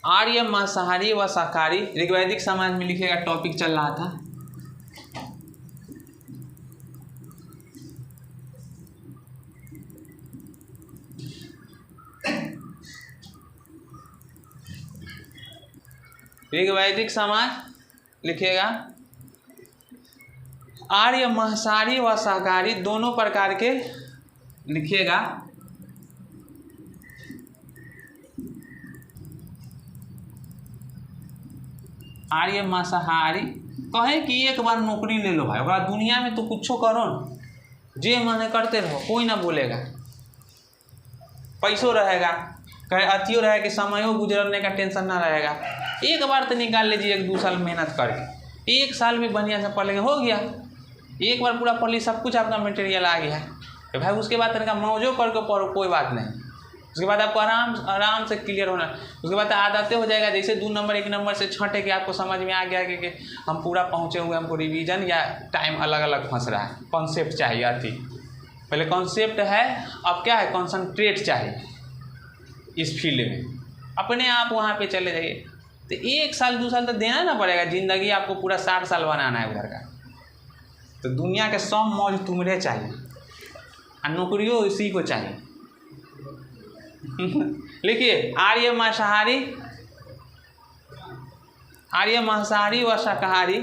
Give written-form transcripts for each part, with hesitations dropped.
आर्य मांसाहारी व शाकाहारी ऋग्वैदिक समाज में लिखेगा, टॉपिक चल रहा था। ऋग्वैदिक समाज लिखेगा आर्य मांसाहारी व शाकाहारी दोनों प्रकार के लिखिएगा। आर्य मांसाहारी कहे कि एक बार नौकरी ले लो भाई, ओकरा दुनिया में तो कुछो करो न, जे मन करते रहो, कोई ना बोलेगा, पैसों रहेगा, कहे अतियो रहे कि समयो गुजरने का टेंशन ना रहेगा। एक बार तो निकाल लीजिए 1-2 साल मेहनत करके, 1 साल भी बढ़िया से पढ़ लेंगे, हो गया, एक बार पूरा पढ़ ली, सब कुछ आपका मटेरियल आ गया है तो भाई उसके बाद तरीका मौजो करके पढ़ो, कोई बात नहीं। उसके बाद आपको आराम से क्लियर होना, उसके बाद आदतें हो जाएगा। जैसे 2 नंबर 1 नंबर से छठे के आपको समझ में आ गया कि हम पूरा पहुँचे हुए, हमको रिवीजन या टाइम अलग अलग फंस रहा है। कॉन्सेप्ट चाहिए आती, पहले कॉन्सेप्ट है, अब क्या है, कॉन्सनट्रेट चाहिए इस फील्ड में, अपने आप वहाँ पे चले जाइए। तो 1 साल 2 साल तो देना ना पड़ेगा, ज़िंदगी आपको पूरा 60 साल बनाना है उधर का। तो दुनिया के सब मौज तुम्हें चाहिए और नौकरियों इसी को चाहिए। लिखिए आर्य मांसाहारी व शाकाहारी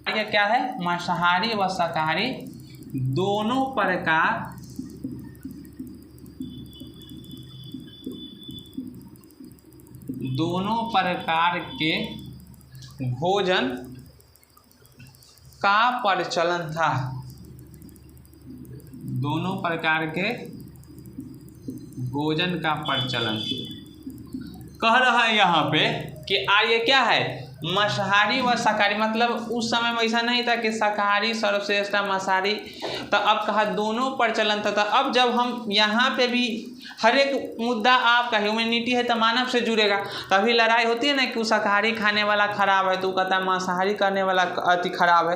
ये क्या है, मांसाहारी व शाकाहारी दोनों प्रकार के भोजन का प्रचलन था। दोनों प्रकार के भोजन का प्रचलन कह रहा है यहाँ पे कि आर्य क्या है, मांसाहारी व शाकाहारी। मतलब उस समय में ऐसा नहीं था कि शाकाहारी सर्वश्रेष्ठ मांसाहारी, तो अब कहा दोनों प्रचलन था। अब जब हम यहाँ पे भी हर एक मुद्दा आपका ह्यूमैनिटी है तो मानव से जुड़ेगा, तभी लड़ाई होती है ना कि शाकाहारी खाने वाला खराब है तो कहता है मांसाहारी करने वाला अति खराब है।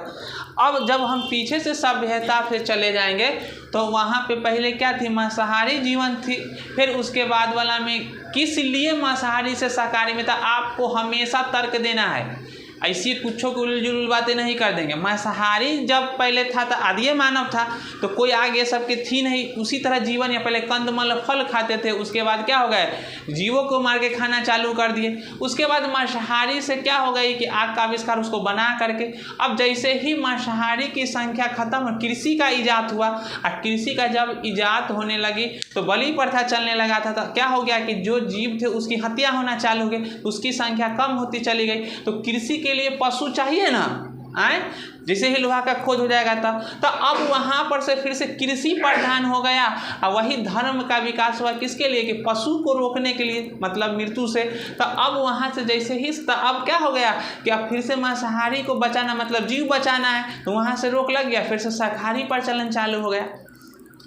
अब जब हम पीछे से सभ्यता से चले जाएंगे तो वहाँ पे पहले क्या थी, मांसाहारी जीवन थी, फिर उसके बाद वाला में किस लिए मांसाहारी से शाकाहारी में था, आपको हमेशा तर्क देना है, ऐसी कुछों की उलझुल बातें नहीं कर देंगे। मांसाहारी जब पहले था तो आदिम मानव था, तो कोई आगे सबके थी नहीं, उसी तरह जीवन या पहले कंदमल फल खाते थे, उसके बाद क्या हो गया, जीवों को मार के खाना चालू कर दिए। उसके बाद मांसाहारी से क्या हो गई कि आग का आविष्कार उसको बना करके, अब जैसे ही मांसाहारी की संख्या खत्म, कृषि का ईजाद हुआ, और कृषि का जब ईजाद होने लगी तो बलि प्रथा चलने लगा था, तो क्या हो गया कि जो जीव थे उसकी हत्या होना चालू हो गई, उसकी संख्या कम होती चली गई। तो कृषि के लिए पशु चाहिए ना, आए जैसे ही लोहा का खोज हो जाएगा तो अब वहाँ पर से फिर से कृषि प्रधान हो गया, और वही धर्म का विकास हुआ किसके लिए, कि पशु को रोकने के लिए, मतलब मृत्यु से। तो अब वहाँ से जैसे ही तो अब क्या हो गया कि अब फिर से मांसाहारी को बचाना, मतलब जीव बचाना है, तो वहाँ से रोक लग गया, फिर से शाकाहारी प्रचलन चालू हो गया।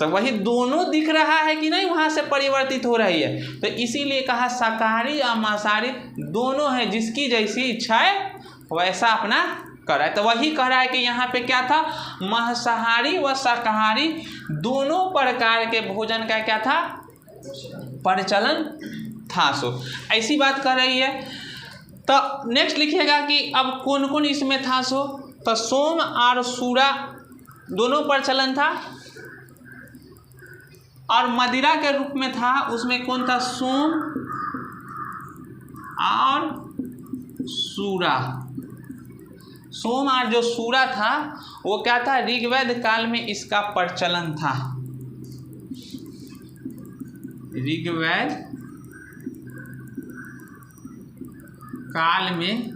तो वही दोनों दिख रहा है कि नहीं, वहाँ से परिवर्तित हो रही है। तो इसीलिए कहा शाकाहारी और मांसाहारी दोनों है, जिसकी जैसी इच्छा है वैसा अपना कर रहा है। तो वही कह रहा है कि यहाँ पे क्या था, मांसाहारी व शाकाहारी दोनों प्रकार के भोजन का क्या था, प्रचलन था। सो ऐसी बात कर रही है। तो नेक्स्ट लिखिएगा कि अब कौन कौन इसमें था। सो तो सोम और सूरा दोनों प्रचलन था, और मदिरा के रूप में था, उसमें कौन था, सोम और सूरा। सोम और जो सूरा था वो क्या था, ऋग्वेद काल में इसका प्रचलन था। ऋग्वेद काल में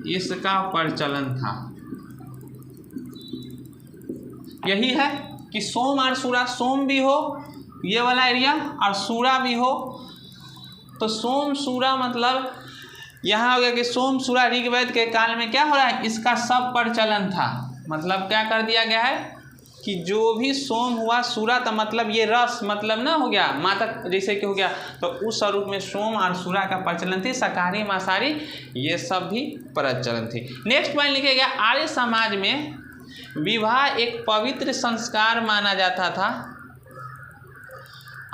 इसका प्रचलन था। यही है कि सोम और सूरा, सोम भी हो ये वाला एरिया और सूरा भी हो। तो सोम सूरा मतलब यहाँ हो गया कि सोम सूरा ऋग्वेद के काल में क्या हो रहा है, इसका सब प्रचलन था। मतलब क्या कर दिया गया है कि जो भी सोम हुआ, सूरा तो मतलब ये रस मतलब ना हो गया, माता जैसे कि हो गया, तो उस स्वरूप में सोम और सूरा का प्रचलन थी। शाकाहारी मांसाहारी ये सब भी प्रचलन थी। नेक्स्ट पॉइंट लिखिएगा, आर्य समाज में विवाह एक पवित्र संस्कार माना जाता था।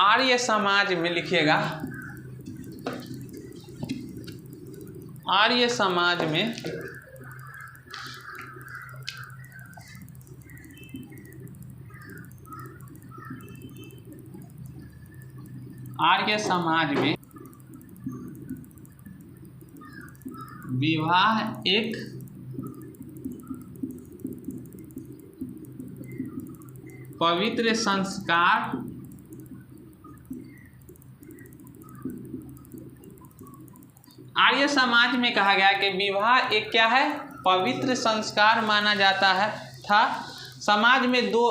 आर्य समाज में लिखिएगा, आर्य समाज में विवाह एक पवित्र संस्कार आर्य समाज में कहा गया कि विवाह एक क्या है, पवित्र संस्कार माना जाता है था। समाज में दो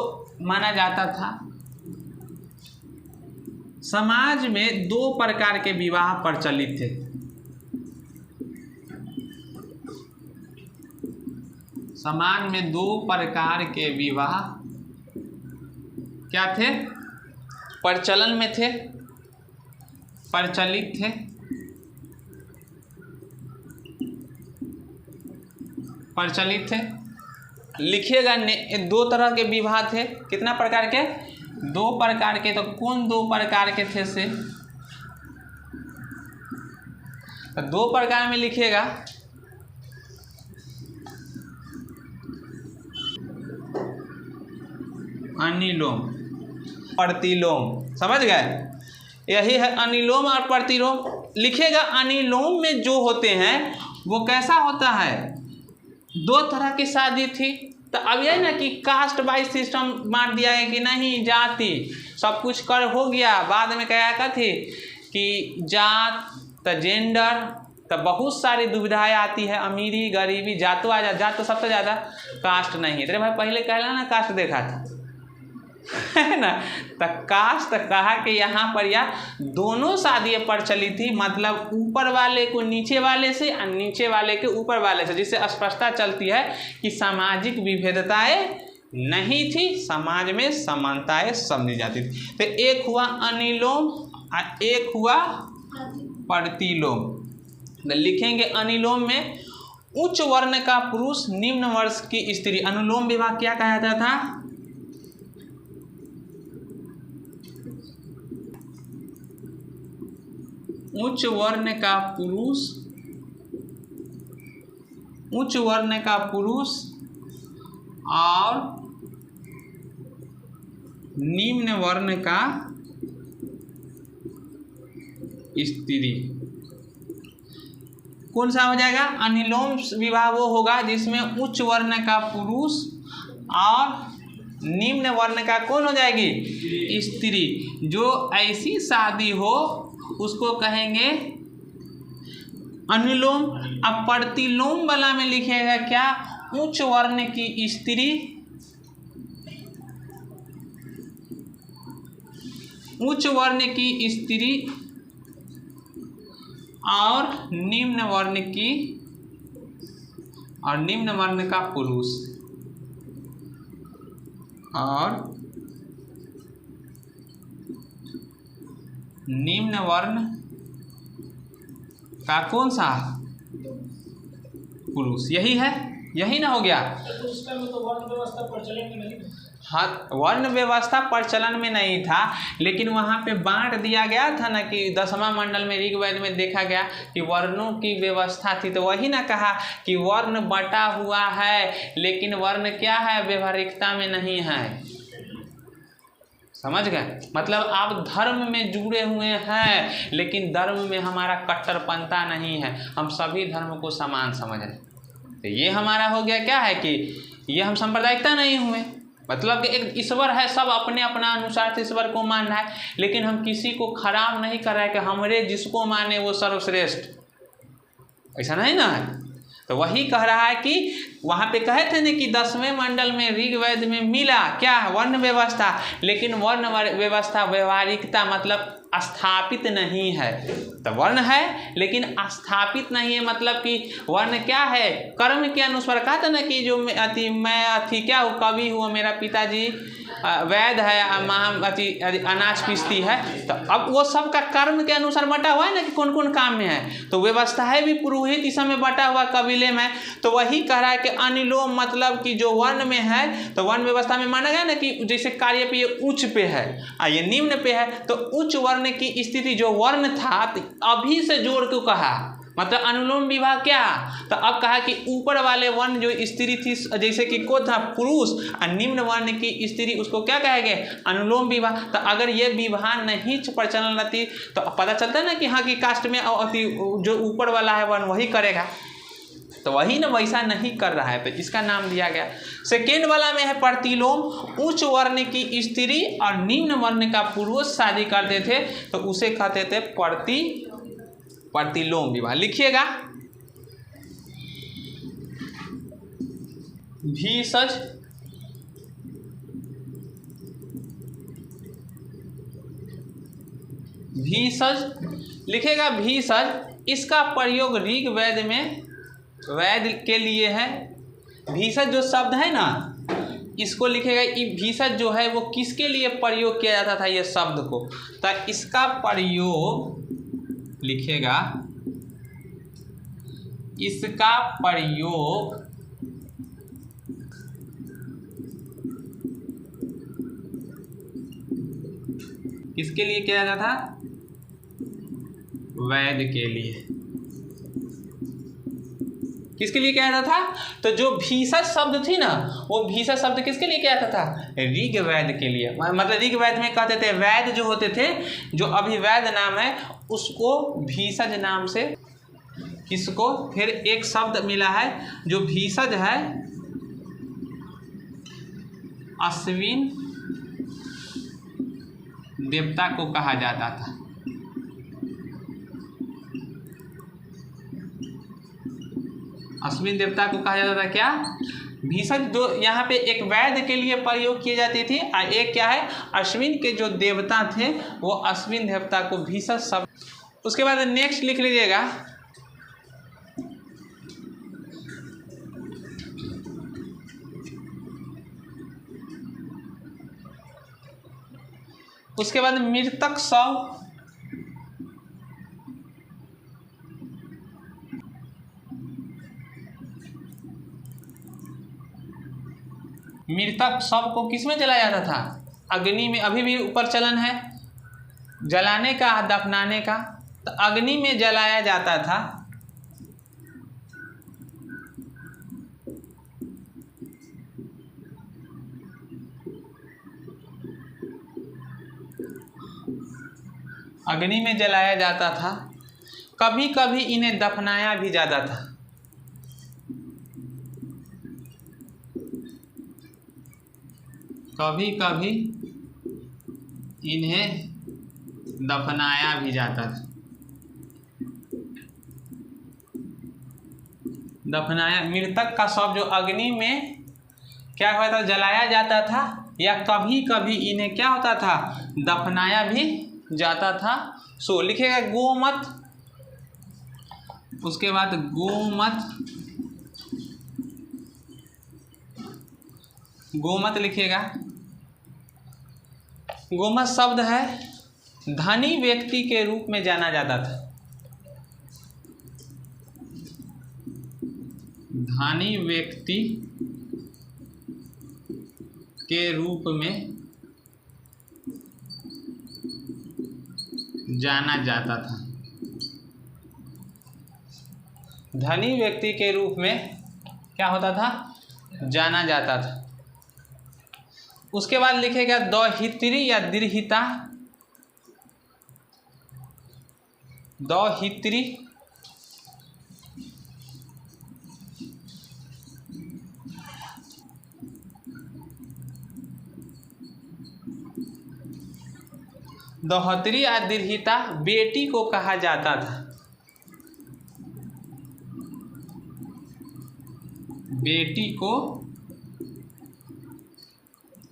माना जाता था, समाज में दो प्रकार के विवाह प्रचलित थे। समाज में दो प्रकार के विवाह क्या थे, प्रचलन में थे, प्रचलित थे। प्रचलित थे लिखिएगा, दो तरह के विवाह थे। कितना प्रकार के, दो प्रकार के। तो कौन दो प्रकार के थे से, दो प्रकार में लिखिएगा, अनिलोम प्रतिलोम। समझ गए, यही है अनिलोम और प्रतिलोम। लिखिएगा अनिलोम में जो होते हैं वो कैसा होता है, दो तरह की शादी थी। तो अब यह ना कि कास्ट वाइज सिस्टम मार दिया है कि नहीं, जाति सब कुछ कर हो गया। बाद में क्या कहती कि जात, तो जेंडर, तो बहुत सारी दुविधाएं आती है, अमीरी गरीबी, जातो आ जा, जात तो सबसे ज़्यादा, कास्ट नहीं। तेरे भाई पहले कहला ना कास्ट देखा था है ना। तो कास्ट कहा कि यहाँ पर या दोनों शादियाँ प्रचलित थी, मतलब ऊपर वाले को नीचे वाले से और नीचे वाले के ऊपर वाले से, जिससे स्पष्टता चलती है कि सामाजिक विभेदताएं नहीं थी, समाज में समानताएं समझी जाती थी। तो एक हुआ अनिलोम और एक हुआ प्रतिलोम। तो लिखेंगे अनिलोम में उच्च वर्ण का पुरुष निम्न वर्ष की स्त्री। अनुलोम विवाह क्या कहा जाता था, उच्च वर्ण का पुरुष, उच्च वर्ण का पुरुष और निम्न वर्ण का स्त्री। कौन सा हो जाएगा, अनिलोम विवाह वो होगा जिसमें उच्च वर्ण का पुरुष और निम्न वर्ण का कौन हो जाएगी, स्त्री। जो ऐसी शादी हो उसको कहेंगे अनुलोम। अब प्रतिलोम वाला में लिखेगा क्या, उच्च वर्ण की स्त्री, उच्च वर्ण की स्त्री और निम्न वर्ण की, और निम्न वर्ण का पुरुष, और निम्न वर्ण का कौन सा पुरुष। यही है, यही ना हो गया। तो उस टाइम तो वर्ण व्यवस्था प्रचलन में नहीं था। हाँ, वर्ण व्यवस्था प्रचलन में नहीं था, लेकिन वहाँ पे बांट दिया गया था ना कि 10वां मंडल में ऋग्वेद में देखा गया कि वर्णों की व्यवस्था थी। तो वही ना कहा कि वर्ण बटा हुआ है, लेकिन वर्ण क्या है, व्यवहारिकता में नहीं है। समझ गए, मतलब आप धर्म में जुड़े हुए हैं, लेकिन धर्म में हमारा कट्टरपंथा नहीं है, हम सभी धर्म को समान समझ रहे। तो ये हमारा हो गया क्या है कि ये हम सांप्रदायिकता नहीं हुए, मतलब कि एक ईश्वर है, सब अपने अपना अनुसार से ईश्वर को मान रहा है, लेकिन हम किसी को खराब नहीं कर रहे कि हमरे जिसको माने वो सर्वश्रेष्ठ, ऐसा नहीं ना है। तो वही कह रहा है कि वहाँ पे कहे थे ना कि 10वें मंडल में ऋग्वेद में मिला क्या, वर्ण व्यवस्था, लेकिन वर्ण व्यवस्था व्यवहारिकता मतलब स्थापित नहीं है। तो वर्ण है लेकिन स्थापित नहीं है, मतलब कि वर्ण क्या है, कर्म के अनुसार। कहा था ना कि जो मैं क्या हूँ, कवि हूँ, मेरा पिताजी वैद है, माँ अनाज पीसती है। तो अब वो सब का कर्म के अनुसार बटा हुआ है ना कि कौन कौन काम में है। तो व्यवस्था है भी पुरोहित इस समय बटा हुआ कबीले में। तो वही कह रहा है कि अनुलोम मतलब कि जो वर्ण में है, तो वर्ण व्यवस्था में माना गया ना कि जैसे कार्य पे ये उच्च पे है और ये निम्न पे है, तो उच्च वर्ण की स्थिति जो वर्ण था तो अभी से जोड़ के कहा, मतलब अनुलोम विवाह क्या, तो अब कहा कि ऊपर वाले वर्ण जो स्त्री थी जैसे कि को था पुरुष और निम्न वर्ण की स्त्री उसको क्या कहेंगे, अनुलोम विवाह। तो अगर ये विवाह नहीं प्रचलन रहती तो पता चलता है ना कि हाँ कि कास्ट में जो ऊपर वाला है वर्ण वही करेगा, तो वही ना वैसा नहीं कर रहा है, तो इसका नाम दिया गया। सेकेंड वाला में है प्रतिलोम, उच्च वर्ण की स्त्री और निम्न वर्ण का पुरुष शादी करते थे तो उसे कहते थे प्रतिलोम विवाह। लिखिएगा भीषज लिखेगा भीषज। इसका प्रयोग ऋग वेद में वैद के लिए है। भीषज जो शब्द है ना इसको लिखेगा, ये भीषज जो है वो किसके लिए प्रयोग किया जाता था ये शब्द को, तो इसका प्रयोग लिखेगा, इसका प्रयोग किसके लिए किया जाता था, वैद के लिए। किसके लिए किया जाता था, तो जो भीषज शब्द थी ना वो भीषज शब्द किसके लिए किया जाता था, ऋग वैद के लिए। मतलब ऋग वैद में कहते थे वैद जो होते थे, जो अभिवैद नाम है उसको भीषज नाम से, किसको फिर एक शब्द मिला है जो भीषज है, अश्विन देवता को कहा जाता था। अश्विन देवता को कहा जाता था क्या, भीषज। जो यहाँ पे एक वैद के लिए प्रयोग किए जाती थी और एक क्या है, अश्विन के जो देवता थे वो अश्विन देवता को भीषज शब्द। उसके बाद नेक्स्ट लिख लीजिएगा उसके बाद मृतक शव, मृतक शव को किस में जलाया जाता था, अग्नि में। अभी भी ऊपर चलन है जलाने का दफनाने का, तो अग्नि में जलाया जाता था। अग्नि में जलाया जाता था। कभी कभी इन्हें दफनाया भी जाता था। कभी कभी इन्हें दफनाया भी जाता था। दफनाया, मृतक का शव जो अग्नि में क्या होता था, जलाया जाता था, या कभी कभी इन्हें क्या होता था, दफनाया भी जाता था। सो लिखेगा गोमत, उसके बाद गोमत, गोमत लिखेगा। गोमत शब्द है धनी व्यक्ति के रूप में जाना जाता था। धनी व्यक्ति के रूप में जाना जाता था। धनी व्यक्ति के रूप में क्या होता था, जाना जाता था। उसके बाद लिखेगा दौहित्री या दृहिता। दौहित्री दोहतरी या दृहिता बेटी को कहा जाता था। बेटी को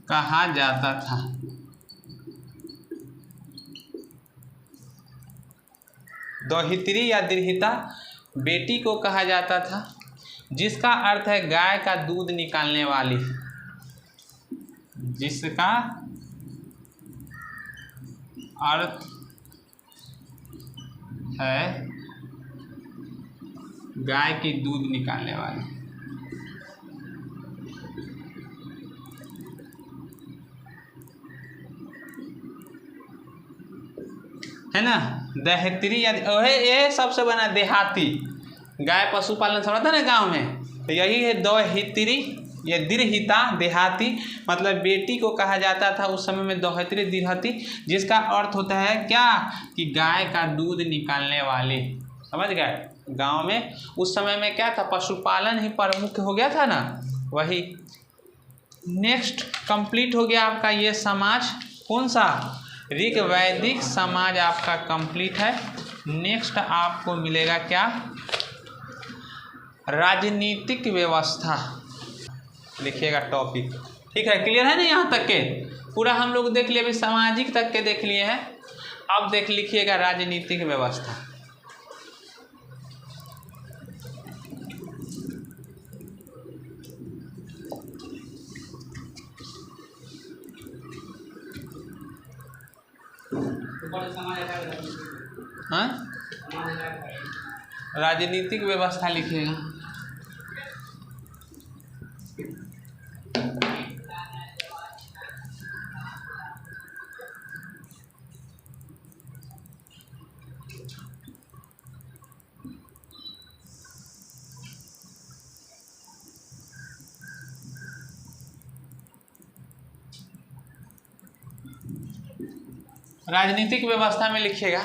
कहा जाता था। दोहित्री या दृहिता बेटी को कहा जाता था, जिसका अर्थ है गाय का दूध निकालने वाली। जिसका अर्थ है गाय की दूध निकालने वाली। है ना, देहत्री या ये सबसे बना देहाती। गाय पशुपालन समझता ना गांव में, तो यही है दोहित्री, ये दीर्हिता देहाती, मतलब बेटी को कहा जाता था उस समय में दोहित्री दीर्घती, जिसका अर्थ होता है क्या कि गाय का दूध निकालने वाली। समझ गए, गांव में उस समय में क्या था, पशुपालन ही प्रमुख हो गया था ना, वही। नेक्स्ट कंप्लीट हो गया आपका ये समाज, कौन सा, ऋग वैदिक समाज आपका कंप्लीट है। नेक्स्ट आपको मिलेगा क्या, राजनीतिक व्यवस्था, लिखिएगा टॉपिक। ठीक है, क्लियर है ना, यहाँ तक के पूरा हम लोग देख लिए, अभी सामाजिक तक के देख लिए हैं। अब देख लिखिएगा राजनीतिक व्यवस्था। हाँ, राजनीतिक व्यवस्था लिखिएगा। राजनीतिक व्यवस्था में लिखिएगा,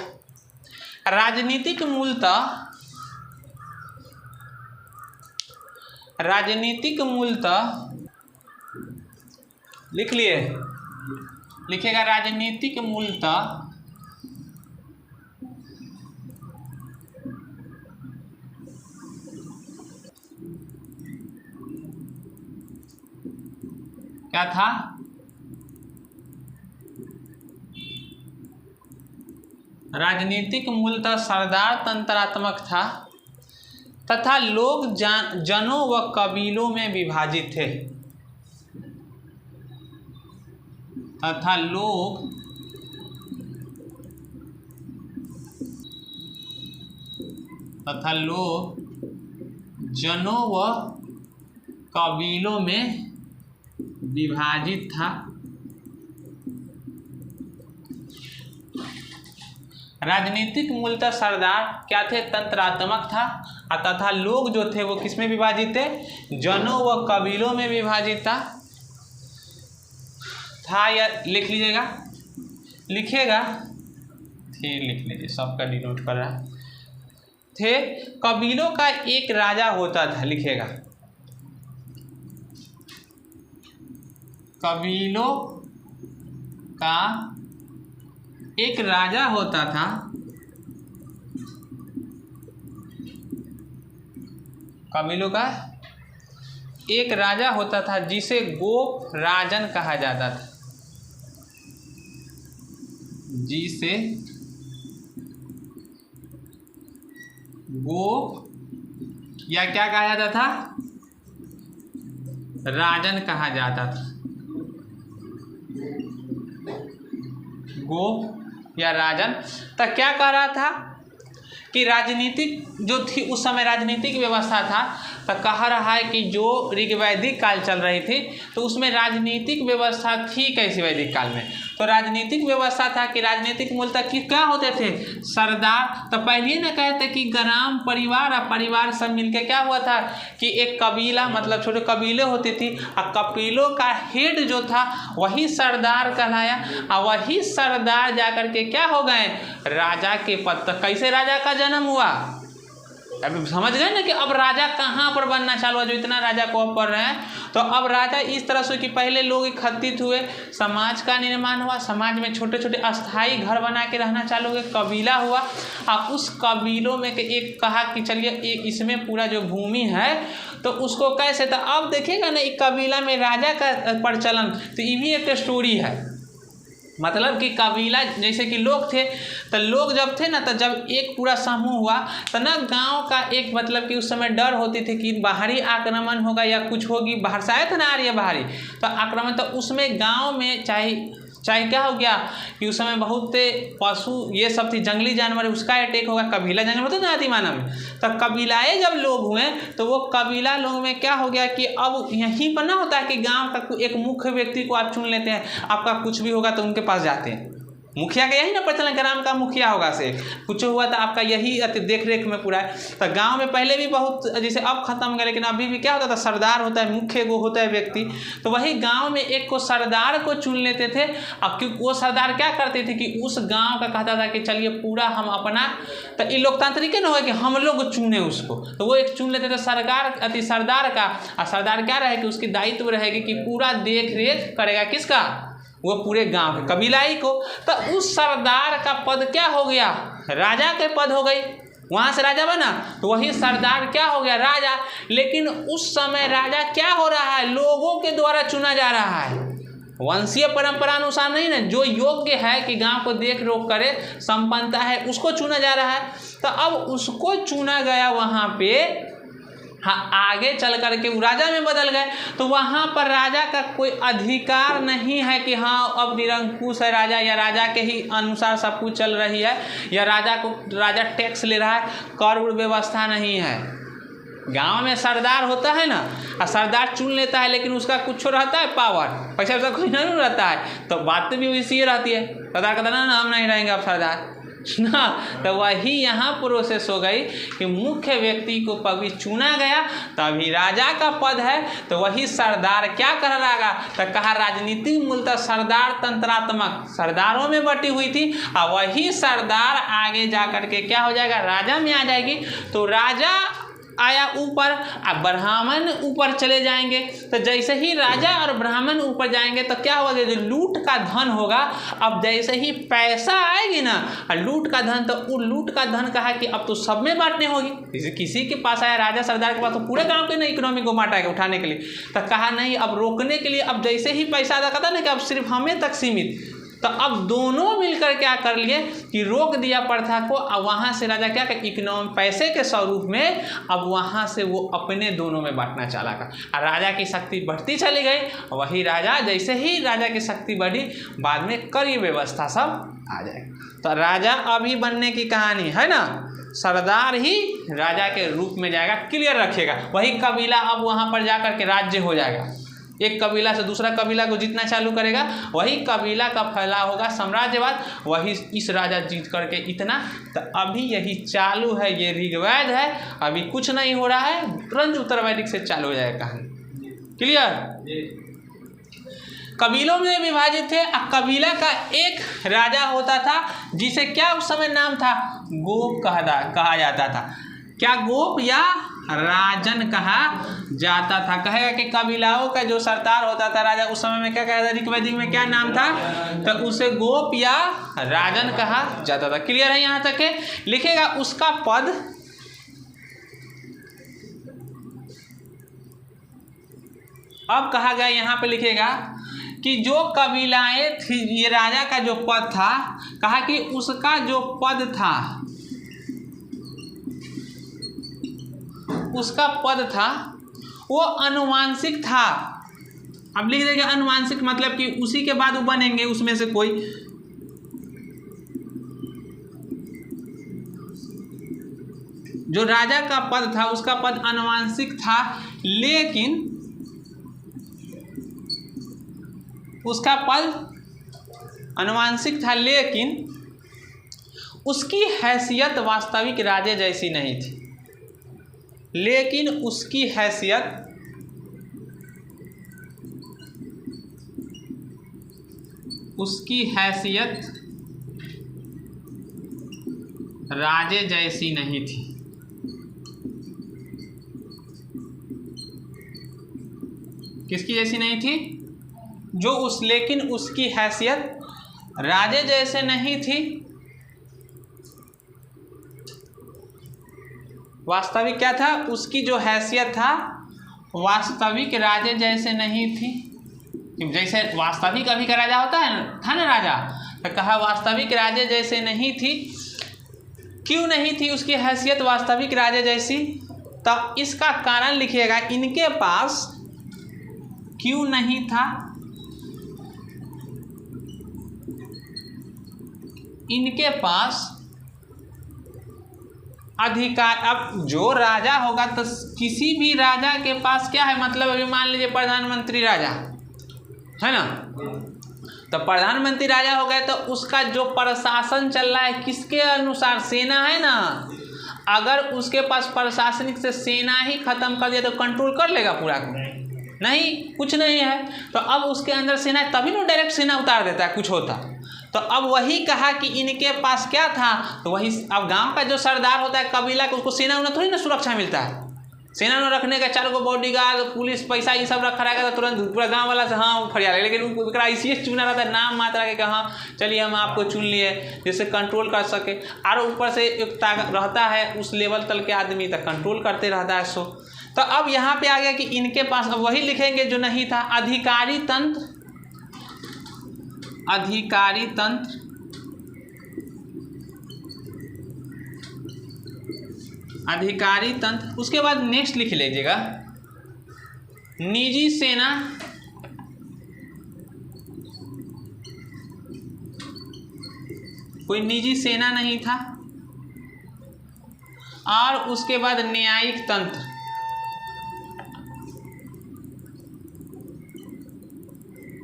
राजनीतिक मूलतः लिख लिए, लिखिएगा राजनीतिक मूलतः क्या था, राजनीतिक मूलतः सरदार तंत्रात्मक था तथा लोग जनों व कबीलों में विभाजित थे, तथा लोग जनों व कबीलों में विभाजित था। राजनीतिक मूलतः सरदार क्या थे, तंत्रात्मक था, तथा लोग जो थे वो किसमें विभाजित थे, जनों व कबीलों में विभाजित था या लिख लीजिएगा, लिखिएगा, फिर लिख लीजिए, सबका डिनोट कर रहा है। थे, कबीलों का एक राजा होता था, लिखिएगा, कबीलों का एक राजा होता था, कबीलों का एक राजा होता था जिसे गोप राजन कहा जाता था, जिसे गोप या क्या कहा जाता था, राजन कहा जाता था, गोप या राजन। तो क्या कह रहा था कि राजनीतिक जो थी उस समय राजनीतिक व्यवस्था था, तो कह रहा है कि जो ऋग्वैदिक काल चल रही थी तो उसमें राजनीतिक व्यवस्था थी कैसी वैदिक काल में, तो राजनीतिक व्यवस्था था कि राजनीतिक मूलतः कि क्या होते थे, सरदार। तो पहले ना कहते कि ग्राम परिवार और परिवार सब मिलके क्या हुआ था कि एक कबीला, मतलब छोटे कबीले होती थी, और कबीलों का हेड जो था वही सरदार कहलाया, और वही सरदार जाकर के क्या हो गए, राजा के पद तक। कैसे राजा का जन्म हुआ, अभी समझ गए ना कि अब राजा कहाँ पर बनना चालू हुआ, जो इतना राजा को अब पढ़ रहे हैं। तो अब राजा इस तरह से कि पहले लोग एकत्रित हुए, समाज का निर्माण हुआ, समाज में छोटे छोटे अस्थाई घर बना के रहना चालू हुए, कबीला हुआ, और उस कबीलों में एक कहा कि चलिए एक इसमें पूरा जो भूमि है तो उसको कैसे, तो अब देखिएगा ना एक कबीला में राजा का प्रचलन, तो ये भी एक स्टोरी है। मतलब कि कबीला जैसे कि लोग थे, तो लोग जब थे ना, तो जब एक पूरा समूह हुआ तो ना गांव का एक, मतलब कि उस समय डर होती थी कि बाहरी आक्रमण होगा या कुछ होगी, बाहर से आए थे ना आर्य बाहरी, तो आक्रमण, तो उसमें गांव में चाहे क्या हो गया कि उस समय बहुत पशु ये सब थी, जंगली जानवर, उसका अटैक होगा, कबीला जानवर होते ना आदि मानव में, तो कबीलाए जब लोग हुए तो वो कबीला लोग में क्या हो गया कि अब यहीं पर ना होता है कि गांव का एक मुख्य व्यक्ति को आप चुन लेते हैं, आपका कुछ भी होगा तो उनके पास जाते हैं, मुखिया का यही ना प्रचलन, ग्राम का मुखिया होगा से कुछ हुआ तो आपका यही देख रेख में पूरा है। तो गांव में पहले भी बहुत, जैसे अब खत्म हो गया, लेकिन अभी भी क्या होता था, सरदार होता है, मुख्य वो होता है व्यक्ति। तो वही गांव में एक को सरदार को चुन लेते थे। अब क्योंकि वो सरदार क्या करते थे कि उस गांव का कहता था कि चलिए पूरा हम अपना, तो ये लोकतांत्रिक न हो कि हम लोग चुने उसको, तो वो एक चुन लेते थे सरदार का। और सरदार क्या रहे कि उसकी दायित्व रहेगी कि पूरा देख रेख करेगा किसका, वो पूरे गांव के कबीलाई को। तो उस सरदार का पद क्या हो गया, राजा के पद हो गई, वहां से राजा बना, तो वही सरदार क्या हो गया, राजा। लेकिन उस समय राजा क्या हो रहा है, लोगों के द्वारा चुना जा रहा है, वंशीय परंपरा अनुसार नहीं ना, जो योग्य है कि गांव को देख रेख करे, संपन्नता है, उसको चुना जा रहा है। तो अब उसको चुना गया वहां पे, हाँ आगे चल करके वो राजा में बदल गए, तो वहाँ पर राजा का कोई अधिकार नहीं है कि हाँ अब निरंकुश है राजा, या राजा के ही अनुसार सब कुछ चल रही है, या राजा टैक्स ले रहा है, कर व्यवस्था नहीं है। गांव में सरदार होता है ना, और सरदार चुन लेता है, लेकिन उसका कुछ रहता है पावर, पैसा वैसा कुछ नहीं रहता है, तो बात भी वैसी रहती है। सरदार कहता ना हम नहीं रहेंगे अब सरदार ना। तो वही यहाँ प्रोसेस हो गई कि मुख्य व्यक्ति को कभी चुना गया, तभी राजा का पद है, तो वही सरदार क्या कर रहा, तो कहा राजनीति मूलतः सरदार तंत्रात्मक सरदारों में बटी हुई थी, और वही सरदार आगे जा करके क्या हो जाएगा, राजा में आ जाएगी। तो राजा आया ऊपर, अब ब्राह्मण ऊपर चले जाएंगे, तो जैसे ही राजा और ब्राह्मण ऊपर जाएंगे तो क्या होगा, जो लूट का धन होगा, अब जैसे ही पैसा आएगी ना लूट का धन, तो वो लूट का धन कहा कि अब तो सब में बांटने होगी। किसी के पास आया राजा सरदार के पास, तो पूरे गांव के ना इकोनॉमी को बांटा उठाने के लिए, तो कहा नहीं अब रोकने के लिए, अब जैसे ही पैसा आता कहता ना कि अब सिर्फ हमें तक सीमित, तो अब दोनों मिलकर क्या कर लिए कि रोक दिया प्रथा को। अब वहाँ से राजा क्या कर इकोनॉमी पैसे के स्वरूप में, अब वहाँ से वो अपने दोनों में बांटना चला का, और राजा की शक्ति बढ़ती चली गई। वही राजा, जैसे ही राजा की शक्ति बढ़ी, बाद में कर ये व्यवस्था सब आ जाएगी। तो राजा अभी बनने की कहानी है ना, सरदार ही राजा के रूप में जाएगा, क्लियर रखिएगा। वही कबीला अब वहाँ पर जा कर के राज्य हो जाएगा, एक कबीला से दूसरा कबीला को जीतना चालू करेगा, वही कबीला का फैलाव होगा साम्राज्यवाद, वही इस राजा जीत करके इतना। तो अभी यही चालू है, ये ऋग्वेद है, अभी कुछ नहीं हो रहा है, तुरंत उत्तरवैदिक से चालू हो जाएगा कहानी। क्लियर? कबीलों में विभाजित थे। कबीला का एक राजा होता था जिसे क्या उस समय नाम था, गोप कहा जाता था। क्या गोप या राजन कहा जाता था। कहेगा कि कबीलाओं का जो सरदार होता था राजा, उस समय में क्या कहता था, ऋग्वेदिक में क्या नाम था, तो उसे गोप या राजन कहा जाता था। क्लियर है यहाँ तक है? लिखेगा उसका पद अब कहा गया यहाँ पे लिखेगा कि जो कबीलाएं थी, ये राजा का जो पद था, कहा कि उसका जो पद था, उसका पद था वो अनुवांशिक था। अब लिख देंगे अनुवांशिक, मतलब कि उसी के बाद वो बनेंगे उसमें से कोई। जो राजा का पद था उसका पद अनुवांशिक था, लेकिन उसका पद अनुवांशिक था, लेकिन उसकी हैसियत वास्तविक राजे जैसी नहीं थी। लेकिन उसकी हैसियत राजे जैसी नहीं थी। किसकी जैसी नहीं थी? लेकिन उसकी हैसियत राजे जैसे नहीं थी। वास्तविक क्या था? उसकी जो हैसियत था वास्तविक राजे जैसे नहीं थी। जैसे वास्तविक अभी का राजा होता है था ना राजा, तो कहा वास्तविक राजे जैसे नहीं थी। क्यों नहीं थी उसकी हैसियत वास्तविक राजे जैसी? तो इसका कारण लिखिएगा, इनके पास क्यों नहीं था? इनके पास अधिकार। अब जो राजा होगा तो किसी भी राजा के पास क्या है, मतलब अभी मान लीजिए प्रधानमंत्री राजा है ना, तो प्रधानमंत्री राजा हो गए तो उसका जो प्रशासन चल रहा है किसके अनुसार, सेना है ना, अगर उसके पास प्रशासनिक से सेना ही खत्म कर दिया तो कंट्रोल कर लेगा पूरा को? नहीं, कुछ नहीं है। तो अब उसके अंदर सेना है तभी ना डायरेक्ट सेना उतार देता है कुछ होता। तो अब वही कहा कि इनके पास क्या था, तो वही अब गांव का जो सरदार होता है कबीला का, उसको सेना उन्हें थोड़ी ना सुरक्षा मिलता है। सेना में रखने का 4 गो बॉडीगार्ड, पुलिस, पैसा ये सब रखा रहेगा तो तुरंत पूरा गांव वाला से हाँ फरिया लेगा। लेकिन उनको इसी चुना रहता है नाम मात्रा के, हाँ चलिए हम आपको चुन लिए जिससे कंट्रोल कर सके। और ऊपर से एक ताकत रहता है उस लेवल तल के आदमी तक कंट्रोल करते रहता है। सो तो अब यहाँ पे आ गया कि इनके पास, अब वही लिखेंगे जो नहीं था, अधिकारी तंत्र, अधिकारी तंत्र, अधिकारी तंत्र। उसके बाद नेक्स्ट लिख लीजिएगा निजी सेना, कोई निजी सेना नहीं था। और उसके बाद न्यायिक तंत्र,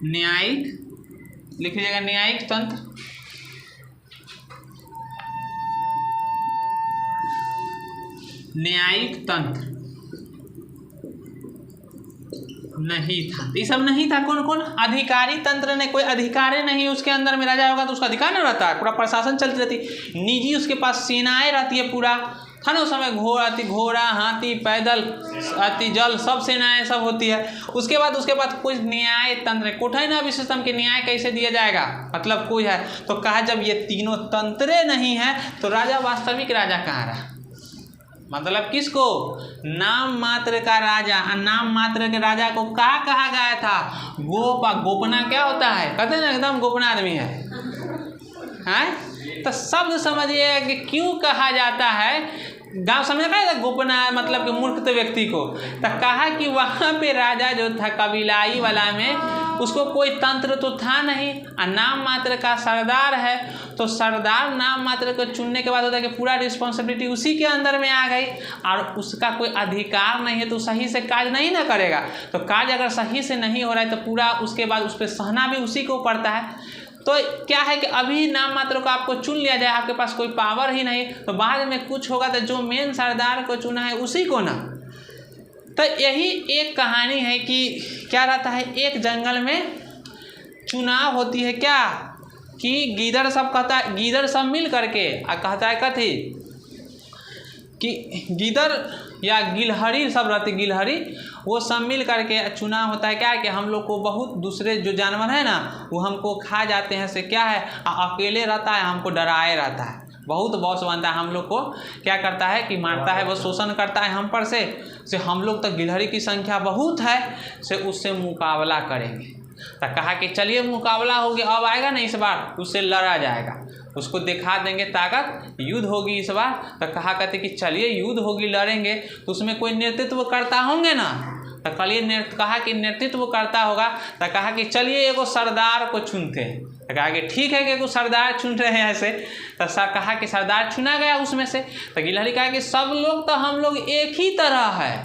न्यायिक लिख लीजिएगा न्यायिक तंत्र। न्यायिक तंत्र नहीं था, ये सब नहीं था। कौन कौन? अधिकारी तंत्र ने कोई अधिकार नहीं उसके अंदर में राजा होगा तो उसका अधिकार नहीं रहता, पूरा प्रशासन चलती रहती। निजी उसके पास सेनाएं रहती है पूरा, था ना उस समय घोड़ा, हाथी, पैदल, जल, सब सेनाएं सब होती है। उसके बाद कोई न्याय तंत्र, कोठा ना अभी सिस्टम के न्याय कैसे दिया जाएगा, मतलब कोई है तो कहा जब ये तीनों तंत्रे नहीं है तो राजा वास्तविक राजा कहाँ रहा, मतलब किसको? नाम मात्र का राजा। नाम मात्र के राजा को क्या कहा गया था? गोपना क्या होता है, कहते हैं ना एकदम गोपना आदमी है। तो शब्द समझिए कि क्यों कहा जाता है, गांव समझ में गोपना मतलब कि मूर्ख व्यक्ति को। तो कहा कि वहाँ पे राजा जो था कबीलाई वाला में, उसको कोई तंत्र तो था नहीं, और नाम मात्र का सरदार है। तो सरदार नाम मात्र को चुनने के बाद होता है कि पूरा रिस्पॉन्सिबिलिटी उसी के अंदर में आ गई, और उसका कोई अधिकार नहीं है तो सही से काज नहीं ना करेगा। तो काज अगर सही से नहीं हो रहा है तो पूरा उसके बाद उस पर सहना भी उसी को पड़ता है। तो क्या है कि अभी नाम मात्र को आपको चुन लिया जाए, आपके पास कोई पावर ही नहीं, तो बाद में कुछ होगा तो जो मेन सरदार को चुना है उसी को ना। तो यही एक कहानी है कि क्या रहता है, एक जंगल में चुनाव होती है क्या कि गीदड़ सब मिल करके कहता है कथी कि गीदड़ या गिलहरी सब रहती, गिलहरी वो सब मिल करके चुनाव होता है क्या कि हम लोग को बहुत दूसरे जो जानवर है ना वो हमको खा जाते हैं, से क्या है अकेले रहता है, हमको डराए रहता है, बहुत बॉस बनता है, हम लोग को क्या करता है कि मारता है, वो शोषण करता है हम पर से हम लोग तो गिलहरी की संख्या बहुत है, से उससे मुकाबला करेंगे। तो कहा कि चलिए मुकाबला हो गया, अब आएगा ना इस बार उससे लड़ा जाएगा, उसको दिखा देंगे ताकत, युद्ध होगी इस बार। तो कहा कहते कि चलिए युद्ध होगी, लड़ेंगे, तो उसमें कोई नेतृत्व करता होंगे ना। तो कहा कि नेतृत्व करता होगा। तो कहा कि चलिए एगो सरदार को चुनते हैं। तो कहा कि ठीक है कि एगो सरदार चुन रहे हैं ऐसे। तो कहा कि सरदार चुना गया उसमें से। तो गिलहरी कहा कि सब लोग तो हम लोग एक ही तरह है,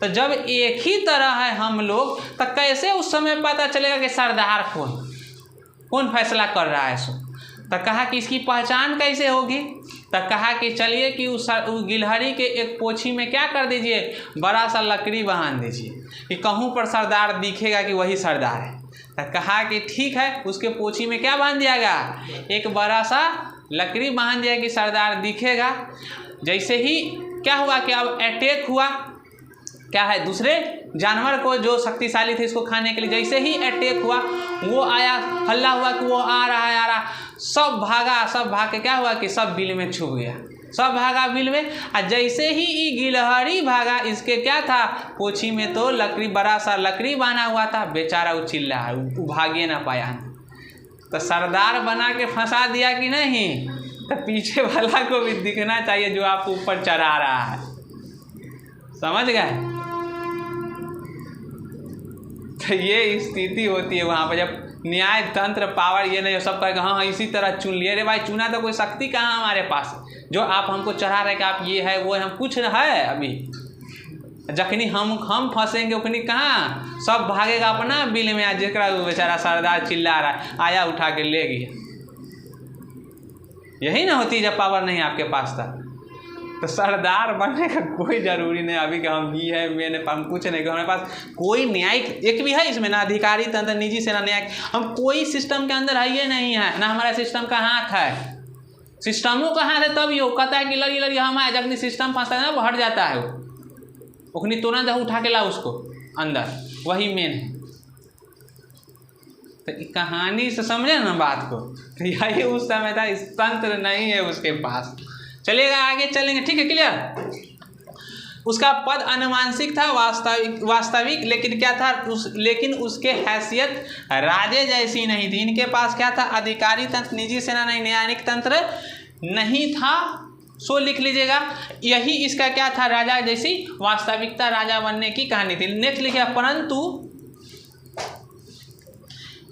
तो जब एक ही तरह है हम लोग तो कैसे उस समय पता चलेगा कि सरदार कौन फैसला कर रहा है सो। तो कहा कि इसकी पहचान कैसे होगी। तो कहा कि चलिए कि उस गिलहरी के एक पोछी में क्या कर दीजिए, बड़ा सा लकड़ी बांध दीजिए कि कहूँ पर सरदार दिखेगा कि वही सरदार है। तो कहा कि ठीक है, उसके पोछी में क्या बांध दिया गया, एक बड़ा सा लकड़ी बांध दिया कि सरदार दिखेगा। जैसे ही क्या हुआ कि अब अटैक हुआ, क्या है दूसरे जानवर को जो शक्तिशाली थे इसको खाने के लिए, जैसे ही अटैक हुआ वो आया, हल्ला हुआ कि वो आ रहा, सब भाग के क्या हुआ कि सब बिल में छुप गया, सब भागा बिल में। और जैसे ही ये गिलहरी भागा, इसके क्या था पोछी में तो लकड़ी, बड़ा सा लकड़ी बांधा हुआ था, बेचारा वो चिल्ला, वो भागे ना पाया। तो सरदार बना के फंसा दिया कि नहीं, तो पीछे वाला को भी दिखना चाहिए जो आपको ऊपर चढ़ा रहा है, समझ गए। तो ये स्थिति होती है वहाँ पर, जब न्याय तंत्र पावर ये नहीं, सब कहेगा हाँ इसी तरह चुन लिए। अरे भाई चुना तो कोई शक्ति कहाँ हमारे पास जो आप हमको चढ़ा रहे कि आप ये है वो है, हम कुछ है अभी, जखनी हम फंसेंगे उखनी कहाँ सब भागेगा अपना बिल में। आज जरा बेचारा सरदार चिल्ला रहा है, आया उठा के ले गया। यही ना होती जब पावर नहीं आपके पास था। तो सरदार बनने का कोई ज़रूरी नहीं। अभी कि हम भी है मैंने हम कुछ नहीं, हमारे पास कोई न्यायिक एक भी है इसमें ना, अधिकारी तंत्र निजी से ना न्यायिक, हम कोई सिस्टम के अंदर है ये नहीं है ना। हमारा सिस्टम का हाथ है, सिस्टमों का हाथ है। तब यो कहता है कि लड़ी लड़ी हम आए, जब सिस्टम फंसता है ना वो हट जाता है, वो उखनी तुरंत उठा के ला उसको अंदर, वही मेन है। तो कहानी से समझे ना बात को, तो यही उस समय था, इस तंत्र नहीं है उसके पास। चलिएगा आगे चलेंगे, ठीक है, क्लियर। उसका पद अनुमानसिक था, वास्तविक लेकिन क्या था लेकिन उसके हैसियत राजे जैसी नहीं थी। इनके पास क्या था, अधिकारी तंत्र, निजी सेना नहीं, न्यायिक तंत्र नहीं था। सो लिख लीजिएगा, यही इसका क्या था, राजा जैसी वास्तविकता, राजा बनने की कहानी थी। नेक्स्ट लिखिएगा परंतु,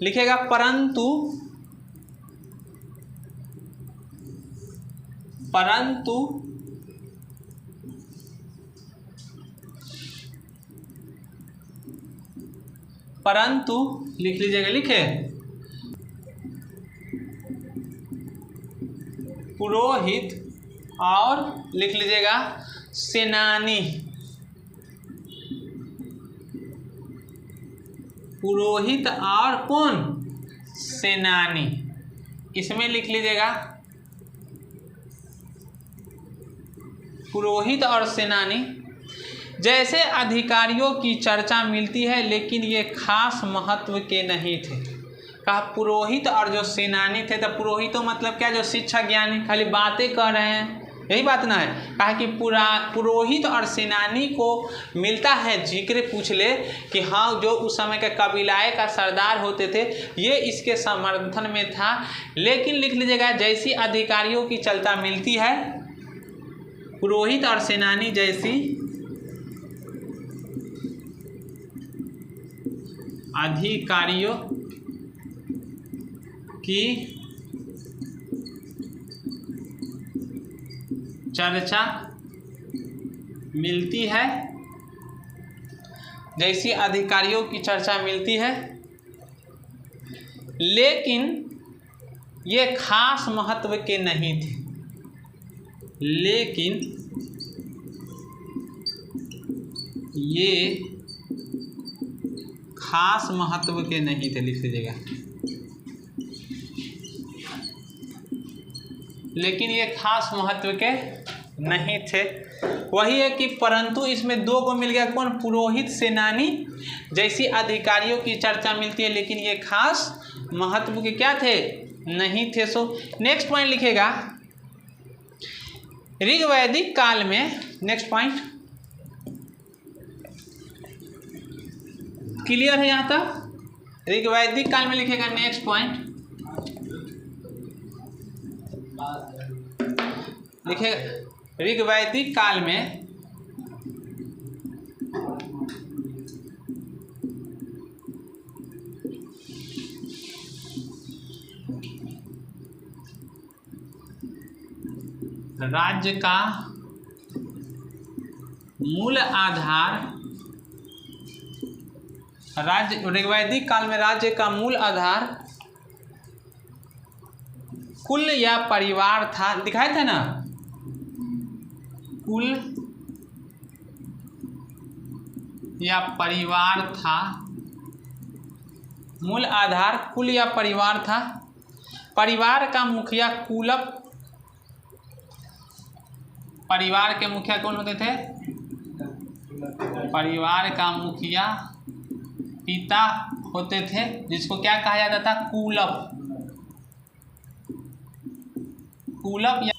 लिखेगा परंतु लिख लीजिएगा, लिखे पुरोहित और लिख लीजिएगा सेनानी। पुरोहित और कौन, सेनानी। इसमें लिख लीजिएगा पुरोहित और सेनानी जैसे अधिकारियों की चर्चा मिलती है, लेकिन ये खास महत्व के नहीं थे। कहा पुरोहित और जो सेनानी थे, तो पुरोहितों मतलब क्या, जो शिक्षा ज्ञानी खाली बातें कर रहे हैं, यही बात ना है। कहा कि पुरोहित और सेनानी को मिलता है जिक्र, पूछ ले कि हाँ जो उस समय के कबीलाए का सरदार होते थे, ये इसके समर्थन में था। लेकिन लिख लीजिएगा जैसी अधिकारियों की चलता मिलती है, पुरोहित और सेनानी जैसी अधिकारियों की चर्चा मिलती है, जैसी अधिकारियों की चर्चा मिलती है, लेकिन ये खास महत्व के नहीं थे। लेकिन ये खास महत्व के नहीं थे, लिख लीजिएगा। लेकिन ये खास महत्व के नहीं थे। वही है कि परंतु इसमें दो को मिल गया, कौन, पुरोहित सेनानी जैसी अधिकारियों की चर्चा मिलती है, लेकिन ये खास महत्व के क्या थे, नहीं थे। सो नेक्स्ट पॉइंट लिखेगा ऋग्वैदिक काल में। नेक्स्ट पॉइंट क्लियर है यहाँ तक। ऋग्वैदिक काल में लिखेगा नेक्स्ट पॉइंट, लिखेगा ऋग्वैदिक काल में राज्य का मूल आधार, ऋग्वैदिक काल में राज्य का मूल आधार कुल या परिवार था। दिखाए थे ना, कुल या परिवार था। मूल आधार कुल या परिवार था। परिवार का मुखिया कुलप, परिवार के मुखिया कौन होते थे, परिवार का मुखिया पिता होते थे, जिसको क्या कहा जाता था, कुलप। कुलप या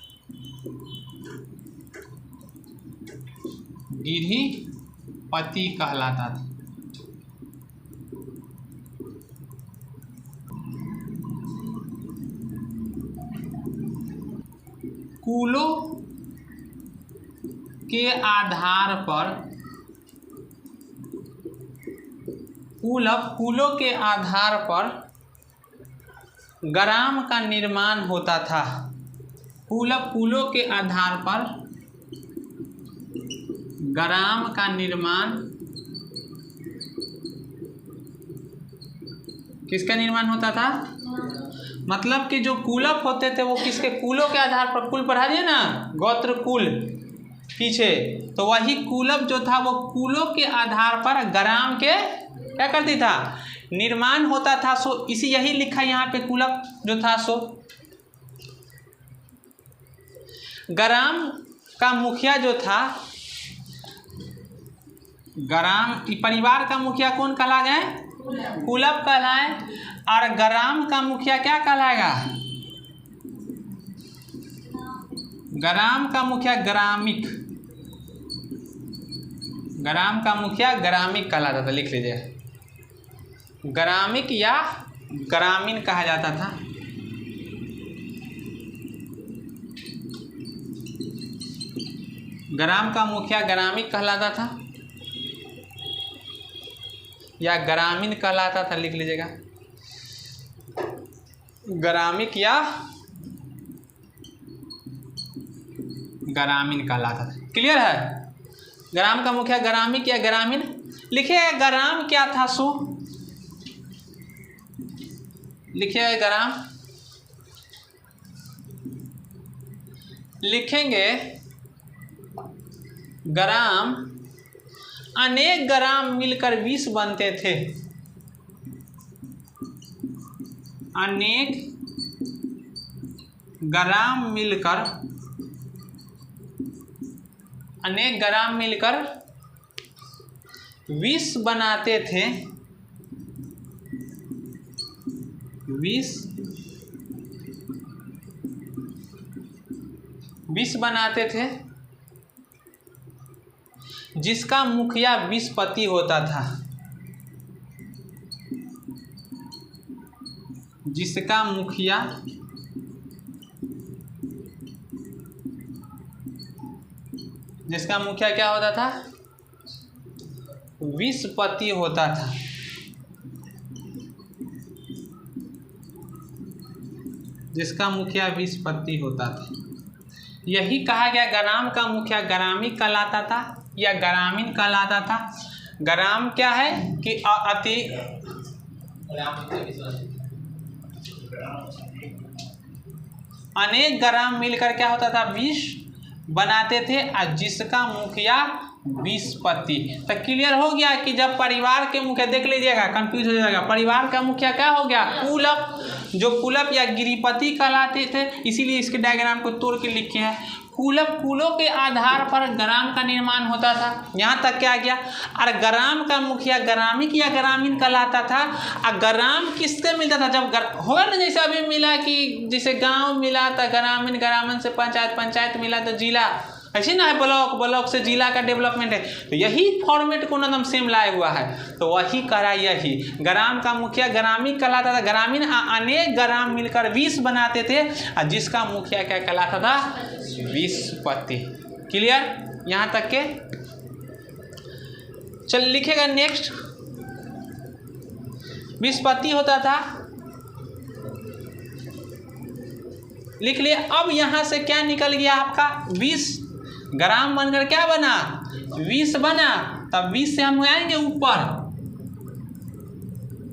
गिरहीपति कहलाता था। कुलों के आधार पर, कुलों के आधार पर ग्राम का निर्माण होता था। कुलों के आधार पर ग्राम का निर्माण किसका निर्माण होता था? मतलब कि जो कुलप होते थे वो किसके कुलों के आधार पर, कुल पढ़ा दिए ना, गोत्र कुल पीछे, तो वही कुलप जो था वो कुलों के आधार पर ग्राम के क्या करती था? निर्माण होता था। सो इसी यही लिखा यहाँ पे कुलप जो था सो ग्राम का मुखिया जो था, ग्राम परिवार का मुखिया कौन कहला गए? कुलप कहलाए। और ग्राम का मुखिया क्या कहलाएगा? ग्राम का मुखिया ग्रामिक, ग्राम का मुखिया ग्रामिक कहलाता था। लिख लीजिए, ग्रामिक या ग्रामीण कहा जाता था। ग्राम का मुखिया ग्रामिक कहलाता था या ग्रामीण कहलाता था। लिख लीजिएगा, ग्रामिक या ग्रामीण कहलाता था। क्लियर है? ग्राम का मुखिया ग्रामिक या ग्रामीण। लिखिए ग्राम क्या था सो, लिखिए ग्राम, लिखेंगे ग्राम, अनेक ग्राम मिलकर 20 बनते थे। अनेक ग्राम मिलकर, अनेक ग्राम मिलकर 20 बनाते थे। 20 बनाते थे, जिसका मुखिया 20 पति होता था। जिसका मुखिया क्या होता था? 20 पति होता था। जिसका मुखिया 20 पति होता था। यही कहा गया ग्राम का मुखिया ग्रामीण कहलाता था या ग्रामीण कहलाता था। ग्राम क्या है कि अति अनेक ग्राम मिलकर क्या होता था? 20 बनाते थे और जिसका मुखिया 20 पति। तो क्लियर हो गया कि जब परिवार के मुखिया, देख लीजिएगा कंफ्यूज हो जाएगा, परिवार का मुखिया क्या हो गया? कुलप, जो कुलप या गिरिपति कहलाते थे। इसीलिए इसके डायग्राम को तोड़ के लिखे हैं। कुलप, कुलों के आधार पर ग्राम का निर्माण होता था। यहाँ तक क्या गया? और ग्राम का मुखिया ग्रामिक या ग्रामीण कहलाता था। और ग्राम किससे मिलता था? जब होगा ना, जैसे अभी मिला कि जैसे गांव मिला तो ग्रामीण, ग्रामीण से पंचायत, पंचायत मिला तो जिला, ऐसे ना है, ब्लॉक, ब्लॉक से जिला का डेवलपमेंट है। तो यही फॉर्मेट को एकदम सेम लाया हुआ है। तो वही करा, यही ग्राम का मुखिया ग्रामीण कहलाता था। ग्रामीण अनेक ग्राम मिलकर 20 बनाते थे और जिसका मुखिया क्या कहलाता था? 20 पति। क्लियर यहाँ तक के? चल लिखेगा नेक्स्ट। 20 पति होता था, लिख लिए। अब यहाँ से क्या निकल गया आपका? 20 ग्राम बनकर क्या बना? 20 बना। तब 20 से हम आएंगे ऊपर,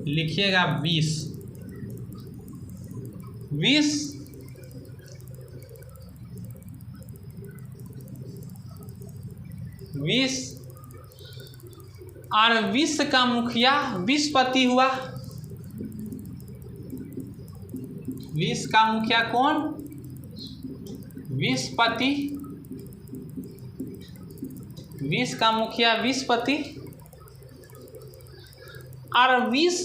लिखिएगा 20 और 20 का मुखिया 20 पति हुआ। 20 का मुखिया कौन? 20 पति। 20 का मुखिया 20 पति और 20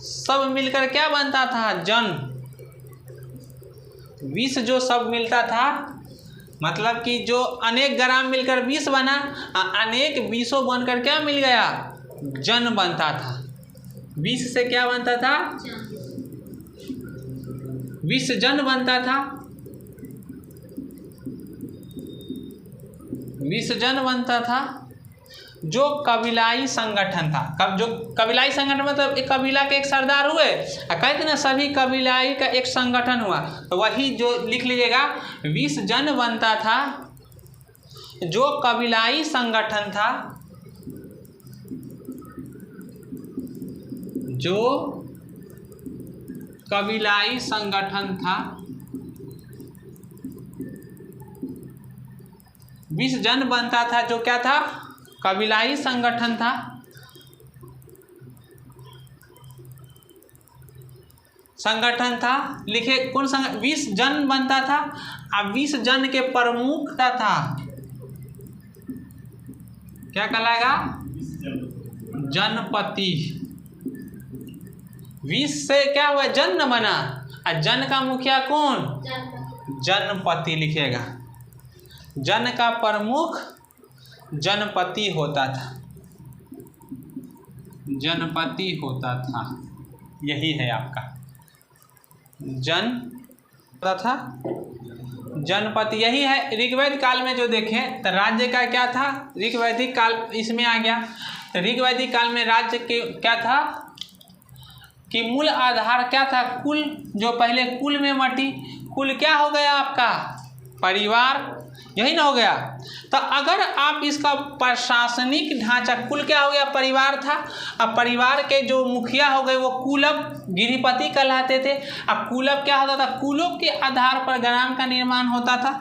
सब मिलकर क्या बनता था? जन। 20 जो सब मिलता था, मतलब कि जो अनेक ग्राम मिलकर 20 बना, अनेक 20 बनकर क्या मिल गया? जन बनता था। 20 से क्या बनता था? 20 जन बनता था। 20 जन बनता था, जो कबीलाई संगठन था। जो कबीलाई संगठन मतलब एक कबीला के एक सरदार हुए, कहते ना सभी कबीलाई का एक संगठन हुआ। तो वही जो लिख लीजिएगा 20 जन बनता था, जो कबीलाई संगठन था, जो कबीलाई संगठन था 20 जन बनता था, जो क्या था, कबीलाई संगठन था। संगठन था, लिखे कौन संगठन, 20 जन बनता था। अब 20 जन के प्रमुख था, क्या कहलाएगा, जनपति। 20 से क्या हुआ, जन न बना, और जन का मुखिया कौन, जनपति लिखेगा। जन का प्रमुख जनपति होता था, जनपति होता था, यही है आपका जन था, जनपति यही है। ऋग्वैदिक काल में जो देखें तो राज्य का क्या था, ऋग्वैदिक काल इसमें आ गया। तो ऋग्वैदिक काल में राज्य के क्या था कि मूल आधार क्या था, कुल, जो पहले कुल में मटी, कुल क्या हो गया आपका, परिवार, यही ना हो गया। तो अगर आप इसका प्रशासनिक ढांचा, कुल क्या हो गया, परिवार था। अब परिवार के जो मुखिया हो गए वो कुलव गिरिपति कहलाते थे। अब कुलव क्या होता था, कुलों के आधार पर ग्राम का निर्माण होता था।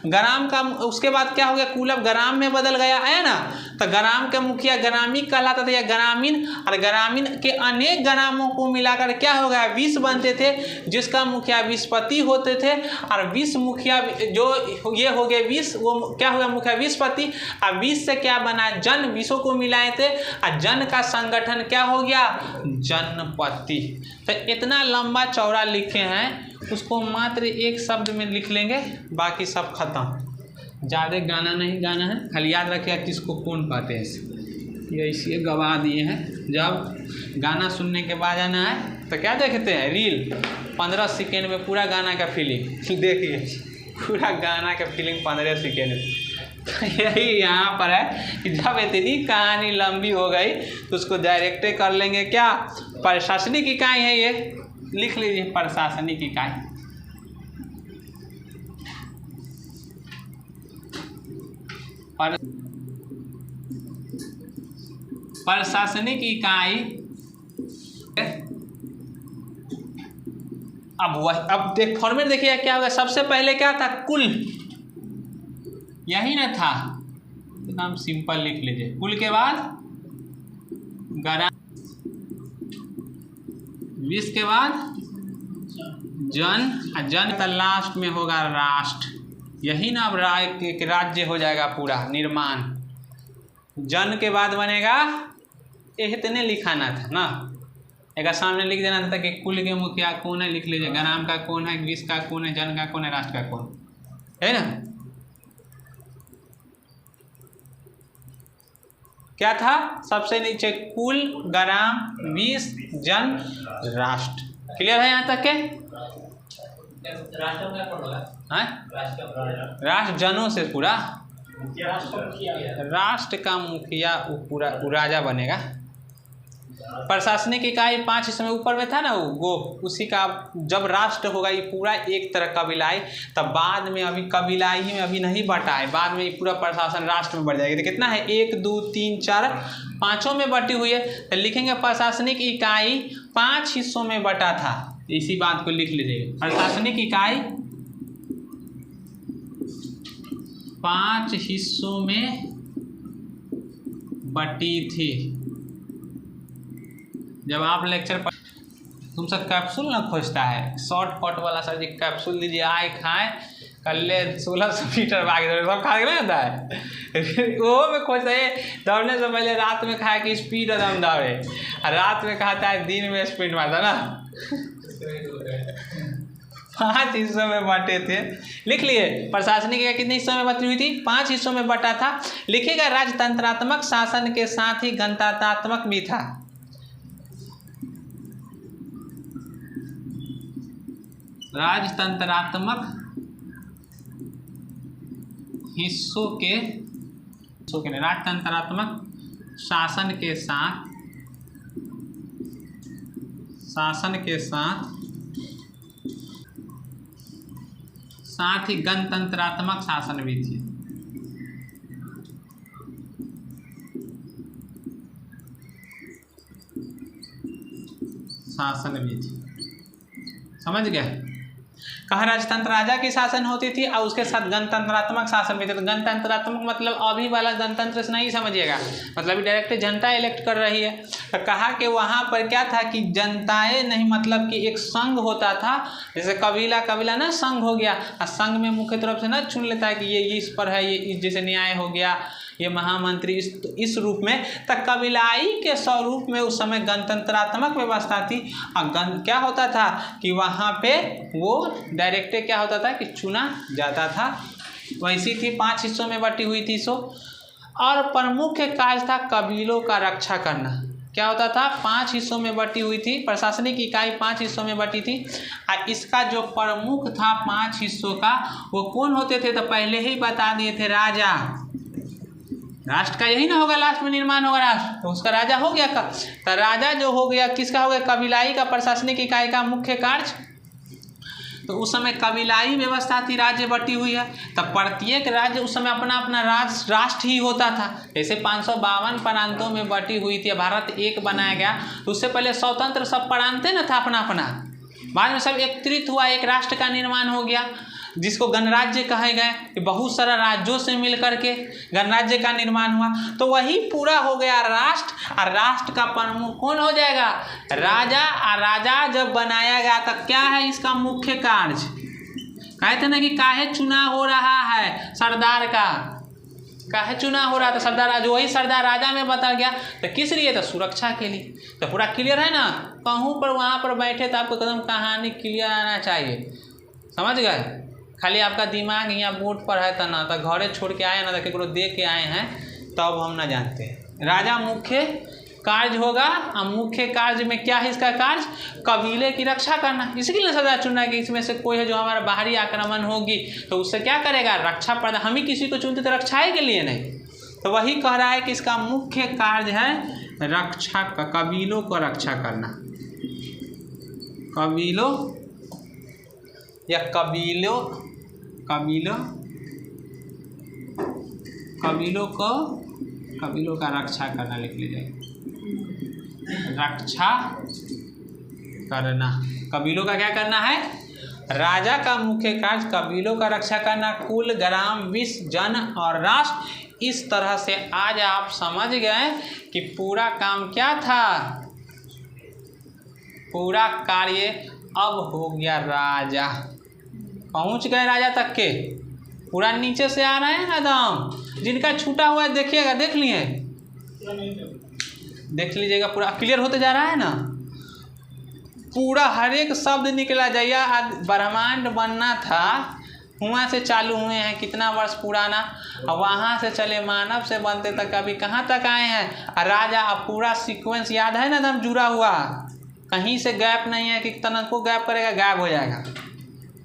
ग्राम का उसके बाद क्या हो गया, कुलव ग्राम में बदल गया है ना, तो ग्राम का मुखिया ग्रामी कहलाता था या ग्रामीण। और ग्रामीण के अनेक ग्रामों को मिलाकर क्या हो गया, 20 बनते थे, जिसका मुखिया 20पति होते थे। और 20 मुखिया जो ये हो गए 20, वो क्या हो गया, मुखिया 20पति। और 20 से क्या बना, जन, 20 को मिलाए थे, और जन का संगठन क्या हो गया, जनपति। तो इतना लंबा चौड़ा लिखे हैं, उसको मात्र एक शब्द में लिख लेंगे, बाकी सब खत्म। ज़्यादा गाना नहीं गाना है, खाली याद रखिए किसको कौन कहते हैं, ये इसलिए गवा दिए हैं। जब गाना सुनने के बाद आना है तो क्या देखते हैं, रील 15 सेकेंड में पूरा गाना का फीलिंग देखिए, पूरा गाना का फीलिंग 15 सेकेंड में। तो यही यहाँ पर है कि जब इतनी कहानी लंबी हो गई तो उसको डायरेक्ट कर लेंगे क्या, प्रशासनिक इकाई है ये, लिख लीजिए प्रशासनिक इकाई। प्रशासनिक इकाई अब देख फॉर्मेट देखिए क्या होगा। सबसे पहले क्या था, कुल, यही ना था, तो नाम सिंपल लिख लीजिए। कुल के बाद ग्राम, 20 के बाद जन, जन का लास्ट में होगा राष्ट्र। यही ना अब एक राज्य हो जाएगा पूरा निर्माण। जन के बाद बनेगा, इतने लिखाना था ना, एक सामने लिख देना था कि कुल के मुखिया कौन है, लिख लीजिए। ग्राम का कौन है, 20 का कौन है, जन का कौन है, राष्ट्र का कौन है ना। क्या था सबसे नीचे, कुल, ग्राम, 20, जन, राष्ट्र। क्लियर है यहाँ तक के? राष्ट्र जनों से पूरा, राष्ट्र का मुखिया पूरा राजा बनेगा। प्रशासनिक इकाई 5 इसमें ऊपर में था ना वो उसी का, जब राष्ट्र होगा ये पूरा एक तरह कबीलाई, तब बाद में अभी कबीलाई में अभी नहीं बटा है, बाद में ये पूरा प्रशासन राष्ट्र में बढ़ जाएगी। तो कितना है, 1 2 3 4 5 में बटी हुई है। तो लिखेंगे प्रशासनिक इकाई 5 हिस्सों में बटा था, इसी बात को लिख लीजिए। प्रशासनिक इकाई 5 हिस्सों में बटी थी। जब आप लेक्चर पर तुम सब कैप्सूल ना खोजता है, शॉर्टकट वाला, सर जी कैप्सूल दीजिए, आए खाएं, कल ले 1600 मीटर भाग सब खा के नहीं होता है वो में खोजता है। दौड़ने से पहले रात में खाए कि स्पीड एकदम दौड़े, और रात में खाता है दिन में स्पीड मारता ना 5 हिस्सों में बांटे थे। लिख लिए प्रशासनिक इकाई कितने हिस्सों में बटी हुई थी, 5 हिस्सों में बटा था। लिखेगा राजतंत्रात्मक शासन के साथ ही गणतंत्रात्मक भी था। राजतंत्रात्मक हिस्सों के राजतंत्रात्मक शासन के साथ ही गणतंत्रात्मक शासन भी थी। शासन विधि। समझ गए। कहा राजतंत्र राजा की शासन होती थी और उसके साथ गणतंत्रात्मक शासन भी थे। तो गणतंत्रात्मक मतलब अभी वाला गणतंत्र से नहीं समझिएगा, मतलब डायरेक्ट जनता इलेक्ट कर रही है। तो कहा कि वहाँ पर क्या था कि जनताएं नहीं, मतलब कि एक संघ होता था, जैसे कबीला ना संघ हो गया, और संघ में मुख्य तरफ से ना चुन लेता है कि ये इस पर है, ये जैसे न्याय हो गया, ये महामंत्री इस रूप में। तक कबीलाई के स्वरूप में उस समय गणतंत्रात्मक व्यवस्था थी। और क्या होता था कि वहाँ पे वो डायरेक्ट क्या होता था कि चुना जाता था। वैसी थी, 5 हिस्सों में बटी हुई थी सो। और प्रमुख कार्य था कबीलों का रक्षा करना। क्या होता था, 5 हिस्सों में बटी हुई थी, प्रशासनिक इकाई 5 हिस्सों में बटी थी। और इसका जो प्रमुख था 5 हिस्सों का, वो कौन होते थे, तो पहले ही बता दिए थे, राजा। राष्ट्र का यही ना होगा, लास्ट में निर्माण होगा राष्ट्र, तो उसका राजा हो गया का। तो राजा जो हो गया किसका हो गया, कबीलाई का प्रशासनिक इकाई का मुख्य कार्य। तो उस समय कबीलाई व्यवस्था थी, राज्य बटी हुई है। तब प्रत्येक राज्य उस समय अपना अपना राष्ट्र ही होता था। जैसे 552 प्रांतों में बटी हुई थी, भारत एक बनाया गया। तो उससे पहले स्वतंत्र सब प्रांतें न था अपना अपना, बाद में सब एकत्रित हुआ, एक राष्ट्र का निर्माण हो गया, जिसको गणराज्य कहे गए, कि बहुत सारा राज्यों से मिल करके गणराज्य का निर्माण हुआ। तो वही पूरा हो गया राष्ट्र। और राष्ट्र का प्रमुख कौन हो जाएगा, राजा। और राजा जब बनाया गया तब क्या है इसका मुख्य कार्य, कहते ना कि काहे चुनाव हो रहा है सरदार का, काहे चुनाव हो रहा था सरदार, जो वही सरदार राजा में बता गया। तो किस लिए, तो सुरक्षा के लिए। तो पूरा क्लियर है ना, कहूँ पर वहाँ पर बैठे तो आपको एकदम कहानी क्लियर आना चाहिए, समझ गए। खाली आपका दिमाग यहाँ बोर्ड पर है तो ना, तो घरे छोड़ के आए ना, तो केकरो दे के आए हैं तब हम ना जानते हैं। राजा मुख्य कार्य होगा, और मुख्य कार्य में क्या है इसका कार्य, कबीले की रक्षा करना। इसलिए सरदार चुना कि इसमें से कोई है जो हमारा बाहरी आक्रमण होगी तो उससे क्या करेगा, रक्षा प्रदान। हम ही किसी को चुनते तो रक्षा के लिए नहीं। तो वही कह रहा है कि इसका मुख्य कार्य है रक्षा का, कबीलों को रक्षा करना। कबीलों या कबीलों का रक्षा करना, लिख लीजिए, रक्षा करना। कबीलों का क्या करना है, राजा का मुख्य कार्य कबीलों का रक्षा करना। कुल, ग्राम, विश्व, जन और राष्ट्र। इस तरह से आज आप समझ गए कि पूरा काम क्या था, पूरा कार्य अब हो गया राजा। पहुंच गए राजा तक के, पूरा नीचे से आ रहे हैं एकदम। जिनका छूटा हुआ है देखिएगा, देख लिए, देख लीजिएगा, पूरा क्लियर होते जा रहा है ना। पूरा हर एक शब्द निकला जाइए। ब्रह्मांड बनना था, वहाँ से चालू हुए हैं, कितना वर्ष पुराना, और वहाँ से चले मानव से बनते तक अभी कहाँ तक आए हैं। राजा, अब पूरा सीक्वेंस याद है ना, एकदम जुड़ा हुआ, कहीं से गैप नहीं है कि तनक को गैप करेगा गायब हो जाएगा।